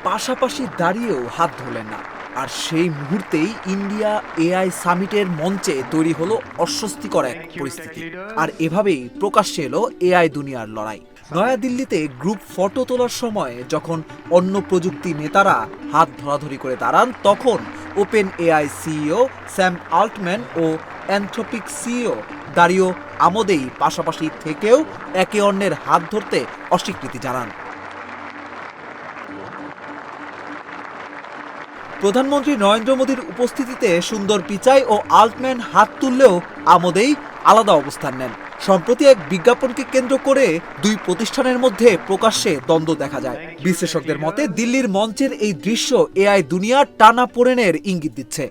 পাশাপাশি দাঁড়িয়েও হাত ধরলেন না। আর সেই মুহূর্তেই ইন্ডিয়া এআই সামিটের মঞ্চে তৈরি হলো অস্বস্তিকর এক পরিস্থিতি। আর এভাবেই প্রকাশ্যে এলো এআই দুনিয়ার লড়াই। নয়াদিল্লিতে গ্রুপ ফটো তোলার সময় যখন অন্য প্রযুক্তি নেতারা হাত ধরাধরি করে দাঁড়ান, তখন ওপেন এআই সিইও স্যাম আল্টম্যান ও অ্যানথ্রোপিক সিইও দাঁড়িয়েও আমোদেই পাশাপাশি থেকেও একে অন্যের হাত ধরতে অস্বীকৃতি জানান। প্রধানমন্ত্রী নরেন্দ্র মোদীর উপস্থিতিতে সুন্দর পিচাই ও আল্টম্যান হাত তুললেও আমোদেই আলাদা অবস্থান নেন। সম্প্রতি এক বিজ্ঞাপনকে কেন্দ্র করে দুই প্রতিষ্ঠানের মধ্যে প্রকাশ্যে দ্বন্দ্ব দেখা যায়। বিশ্লেষকদের মতে দিল্লির মঞ্চের এই দৃশ্য এআই দুনিয়ার টানাপোড়েনের ইঙ্গিত দিচ্ছে।